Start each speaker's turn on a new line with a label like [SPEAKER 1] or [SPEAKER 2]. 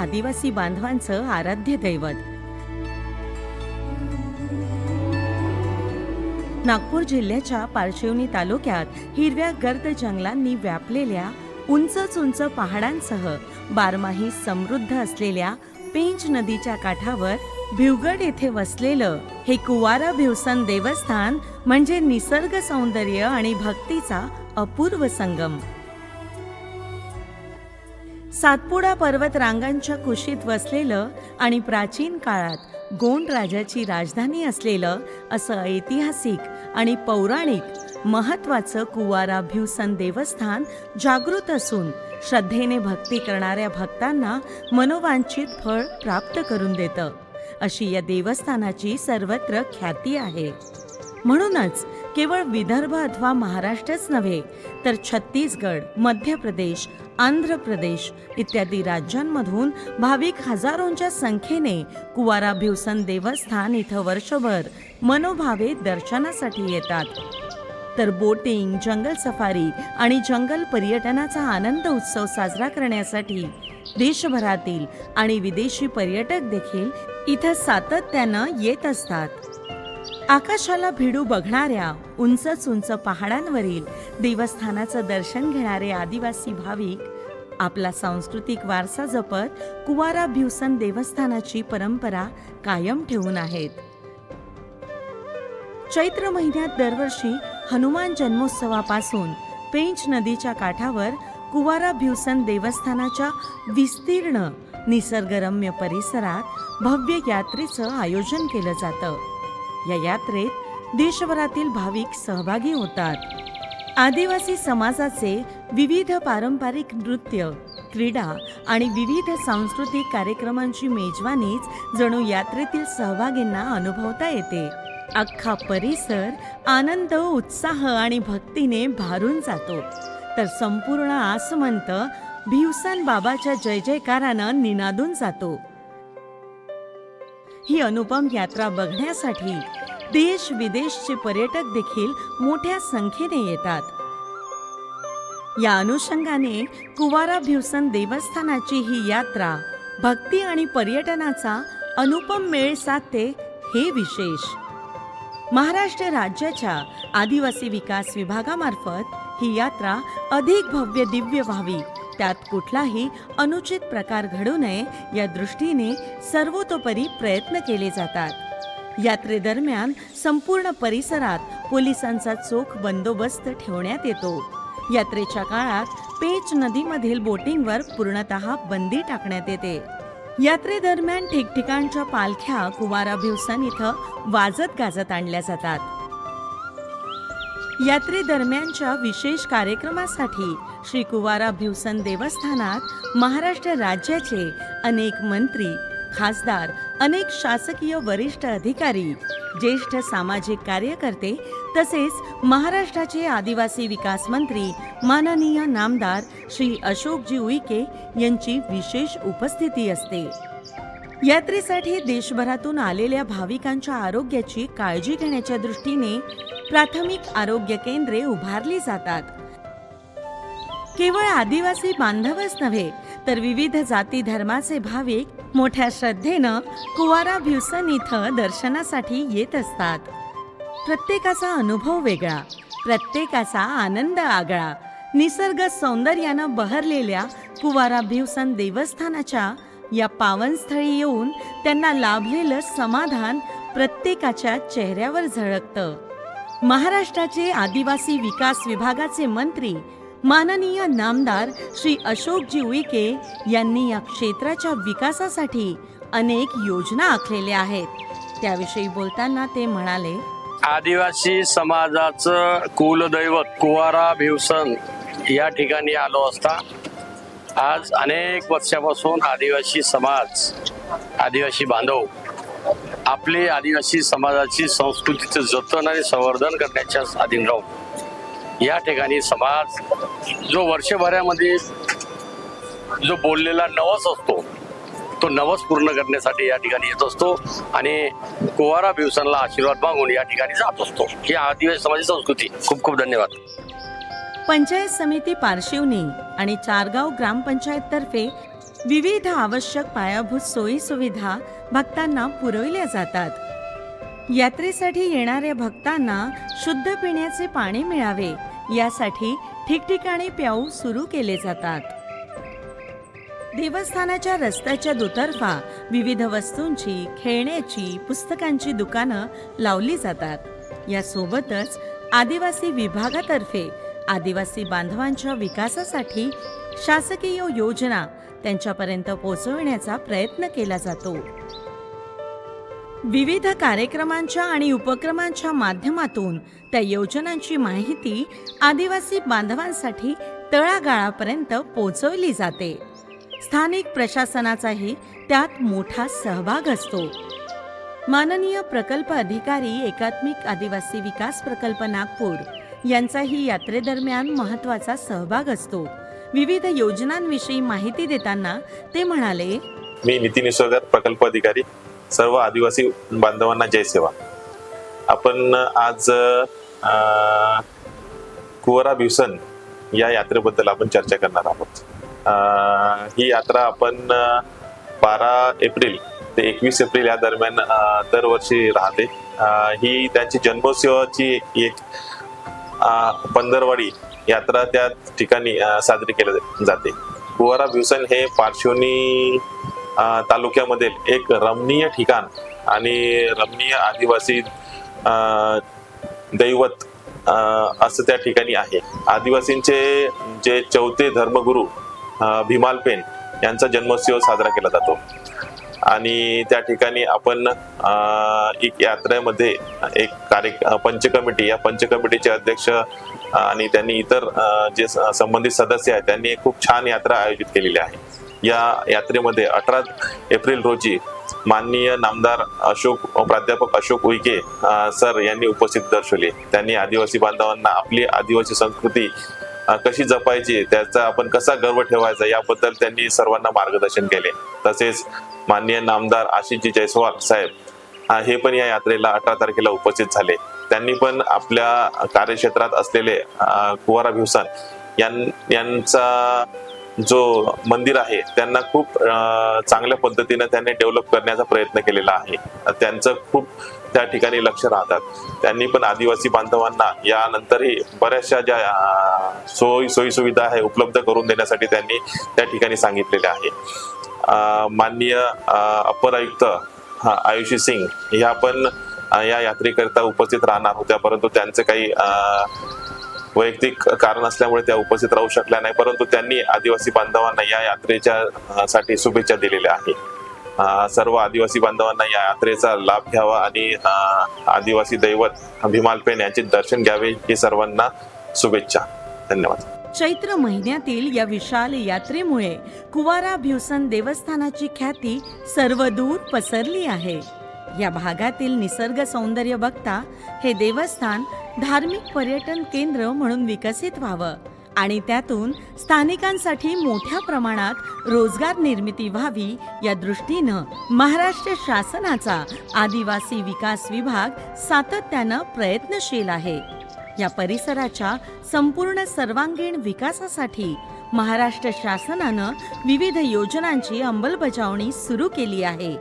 [SPEAKER 1] आदिवासी बांधवांचं आराध्य दैवत. नागपूर जिल्ह्याच्या पारशिवनी तालुक्यात हिरव्या गर्द जंगलांनी व्यापलेल्या उंच उंच पहाडांसह बारमाही समृद्ध असलेल्या पेंच नदीच्या काठावर भिवगड येथे वसलेलं हे कुवारा भिवसन देवस्थान म्हणजे निसर्ग सौंदर्य आणि भक्तीचा अपूर्व संगम. सातपुडा पर्वत रांगांच्या कुशीत वसलेलं आणि प्राचीन काळात गोंड राजाची राजधानी असलेलं असं ऐतिहासिक आणि पौराणिक महत्त्वाचं कुवारा भिवसन देवस्थान जागृत असून श्रद्धेने भक्ती करणाऱ्या भक्तांना मनोवांछित फळ प्राप्त करून देतं अशी या देवस्थानाची सर्वत्र ख्याती आहे. म्हणूनच केवळ विदर्भ अथवा महाराष्ट्रच नव्हे तर छत्तीसगड, मध्य प्रदेश, आंध्र प्रदेश इत्यादी राज्यांमधून भाविक हजारोंच्या संख्येने कुवारा भिवसन देवस्थान इथं वर्षभर मनोभावे दर्शनासाठी येतात. तर बोटिंग, जंगल सफारी आणि जंगल पर्यटनाचा आनंद उत्सव साजरा करण्यासाठी देशभरातील आणि विदेशी पर्यटक देखील इथं सातत्यानं येत असतात. आकाशाला भिडू बघणाऱ्या उंच उंच पहाडांवरील देवस्थानाचं दर्शन घेणारे आदिवासी भाविक आपला सांस्कृतिक वारसा जपत कुवारा भिवसन देवस्थानाची परंपरा कायम ठेवून आहेत. चैत्र महिन्यात दरवर्षी हनुमान जन्मोत्सवापासून पेंच नदीच्या काठावर कुवारा भिवसन देवस्थानाच्या विस्तीर्ण निसर्गरम्य परिसरात भव्य यात्रेचं आयोजन केलं जातं. या यात्रेत देशभरातील भाविक सहभागी होतात. आदिवासी समाजाचे विविध पारंपरिक नृत्य, क्रीडा आणि विविध सांस्कृतिक कार्यक्रमांची मेजवानीच जणू यात्रेतील सहभागींना अनुभवता येते. अख्खा परिसर आनंद, उत्साह आणि भक्तीने भारून जातो, तर संपूर्ण आसमंत भिवसन बाबाच्या जय जयकारानं निनादून जातो. ही अनुपम यात्रा बघण्यासाठी देश विदेशचे पर्यटक देखील मोठ्या संख्येने येतात. या अनुषंगाने कुवारा भिवसन देवस्थानाची ही यात्रा भक्ती आणि पर्यटनाचा अनुपम मेळ साधते हे विशेष. महाराष्ट्र राज्याच्या आदिवासी विकास विभागामार्फत ही यात्रा अधिक भव्य दिव्य व्हावी, त्यात कुठलाही अनुचित प्रकार घडू नये या दृष्टीने सर्वतोपरी प्रयत्न केले जातात. यात्रेदरम्यान संपूर्ण परिसरात पोलिसांचा चोख बंदोबस्त ठेवण्यात येतो. यात्रेच्या काळात पेंच नदीमधील बोटिंगवर पूर्णतः बंदी टाकण्यात येते. यात्रेदरम्यान ठिकठिकाणच्या पालख्या कुवारा भिवसन इथं वाजत गाजत आणल्या जातात. यात्रेदरम्यानच्या विशेष कार्यक्रमासाठी श्री कुवारा भिवसन देवस्थानात महाराष्ट्र राज्याचे अनेक मंत्री, खासदार, अनेक शासकीय वरिष्ठ अधिकारी, ज्येष्ठ सामाजिक कार्यकर्ते तसेच महाराष्ट्राचे आदिवासी विकास मंत्री माननीय नामदार श्री अशोकजी उईके यांची विशेष उपस्थिती असते. यात्रेसाठी देशभरातून आलेल्या भाविकांच्या आरोग्याची काळजी घेण्याच्या दृष्टीने प्राथमिक आरोग्य केंद्रे उभारली जातात. केवळ आदिवासी बांधवच नव्हे तर विविध जाती धर्माचे भाविक मोठ्या श्रद्धेनं कुवारा भिवसन इथं दर्शनासाठी येत असतात. प्रत्येकाचा अनुभव वेगळा, प्रत्येकाचा आनंद आगळा. निसर्ग सौंदर्यानं बहरलेल्या कुवारा भिवसन देवस्थानाच्या या पावनस्थळी येऊन त्यांना लाभलेलं समाधान प्रत्येकाच्या चेहऱ्यावर झळकतं. महाराष्ट्राचे आदिवासी विकास विभागाचे मंत्री माननीय नामदार श्री अशोकजी उईके यांनी या क्षेत्राच्या विकासासाठी अनेक योजना आखलेल्या आहेत. त्याविषयी बोलताना ते म्हणाले,
[SPEAKER 2] आदिवासी समाजाचं कुलदैवत कुवारा भिवसन या ठिकाणी आलो असता आज अनेक वर्षापासून आदिवासी समाज, आदिवासी बांधव आपले आदिवासी समाजाची संस्कृतीचं जतन आणि संवर्धन करण्याच्या अधीन राहून या ठिकाणी समाज जो वर्षभरामध्ये जो बोललेला नवस असतो तो नवस पूर्ण करण्यासाठी या ठिकाणी येत असतो आणि कुवारा भिवसनला आशीर्वाद मागून या ठिकाणी जात असतो. ही आदिवासी समाजाची संस्कृती. खूप खूप धन्यवाद.
[SPEAKER 1] पंचायत समिती पारशिवनी आणि चारगाव ग्रामपंचायत तर्फे विविध आवश्यक पायाभूत सोयीसुविधा भक्तांना पुरविल्या जातात। यात्रेसाठी येणाऱ्या भक्तांना शुद्ध पिण्याचे पाणी मिळावे यासाठी ठिकठिकाणी प्याऊ सुरू केले जातात। देवस्थानाच्या रस्त्याच्या दुतर्फा विविध वस्तूंची, खेळण्याची, पुस्तकांची दुकानं लावली जातात। यासोबतच आदिवासी विभागातर्फे आदिवासी बांधवांच्या विकासासाठी शासकीय योजना त्यांच्यापर्यंत पोहोचविण्याचा प्रयत्न केला जातो। विविध कार्यक्रमांच्या आणि उपक्रमांच्या माध्यमातून त्या योजनांची माहिती आदिवासी बांधवांसाठी तळागाळापर्यंत पोहोचवली जाते। स्थानिक प्रशासनाचाही त्यात मोठा सहभाग असतो। माननीय प्रकल्प अधिकारी एकात्मिक आदिवासी विकास प्रकल्प नागपूर यांचाही यात्रेदरम्यान महत्त्वाचा सहभाग असतो। विविध योजनांविषयी माहिती देताना ते म्हणाले,
[SPEAKER 3] मी नितीन इसोगर, प्रकल्प अधिकारी, सर्व आदिवासी बांधवांना जय सेवा। आपण आज कुवारा भिवसन या यात्रेबद्दल आपण चर्चा करणार आहोत। ही यात्रा आपण 12 एप्रिल ते 21 एप्रिल या दरम्यान दरवर्षी राहते। ही त्यांची जन्मोत्सवाची एक पंधरवाडी यात्रा त्या ठिकाणी साजरी केली जाते। कुवारा भिवसन हे पार्श्वनी तालुक्यामधील एक रमणीय ठिकाण आणि रमणीय आदिवासी दैवत असं त्या ठिकाणी आहे। आदिवासींचे जे चौथे धर्मगुरू भीमालपेन यांचा जन्मोत्सव साजरा केला जातो आणि त्या ठिकाणी आपण एक यात्रेमध्ये एक पंच कमिटी, या पंच कमिटीचे अध्यक्ष आणि त्यांनी इतर जे संबंधित सदस्य आहेत त्यांनी खूप छान यात्रा आयोजित केलेली आहे। या यात्रेमध्ये 18 एप्रिल रोजी माननीय नामदार प्राध्यापक अशोक उईके सर यांनी उपस्थित दर्शवले। त्यांनी आदिवासी बांधवांना आपली आदिवासी संस्कृती कशी जपायची, त्याचा आपण कसा गर्व ठेवायचा याबद्दल त्यांनी सर्वांना मार्गदर्शन केले। तसेच माननीय नामदार आशिषजी जयस्वाल साहेब हे पण या यात्रेला 18 तारखेला उपस्थित झाले। त्यांनी पण आपल्या कार्यक्षेत्रात असलेले कुवारा भिवसन यांचा जो मंदिर आहे त्यांना खूप चांगल्या पद्धतीने त्यांनी डेव्हलप करण्याचा प्रयत्न केलेला आहे। त्यांचं खूप त्या ठिकाणी लक्ष राहतात। त्यांनी पण आदिवासी बांधवांना यानंतरही बऱ्याचशा ज्या सोयी सुविधा आहे उपलब्ध करून देण्यासाठी त्यांनी त्या ठिकाणी सांगितलेले आहे। माननीय अपर आयुक्त आयुषी सिंग ह्या पण या यात्रेकरिता उपस्थित राहणार होत्या, परंतु त्यांचे काही वैयक्तिक कारण असल्यामुळे त्या उपस्थित राहू शकल्या नाही, परंतु त्यांनी आदिवासी बांधवांना या यात्रेच्या साठी शुभेच्छा दिलेल्या आहे। सर्व आदिवासी बांधवांना या यात्रेचा लाभ घ्यावा आणि आदिवासी दैवत भीमालपेन यांचे दर्शन घ्यावे ही सर्वांना शुभेच्छा। धन्यवाद।
[SPEAKER 1] चैत्र महिन्यातील या विशाल यात्रेमुळे कुवारा भिवसन देवस्थानाची ख्याती सर्वदूर पसरली आहे। या भागातील निसर्ग सौंदर्य बघता हे देवस्थान धार्मिक पर्यटन केंद्र म्हणून विकसित व्हावं आणि त्यातून स्थानिकांसाठी मोठ्या प्रमाणात रोजगार निर्मिती व्हावी या दृष्टीनं महाराष्ट्र शासनाचा आदिवासी विकास विभाग सातत्यानं प्रयत्नशील आहे। या परिसराच्या संपूर्ण सर्वांगीण विकासासाठी महाराष्ट्र शासनानं विविध योजनांची अंमलबजावणी सुरू केली आहे।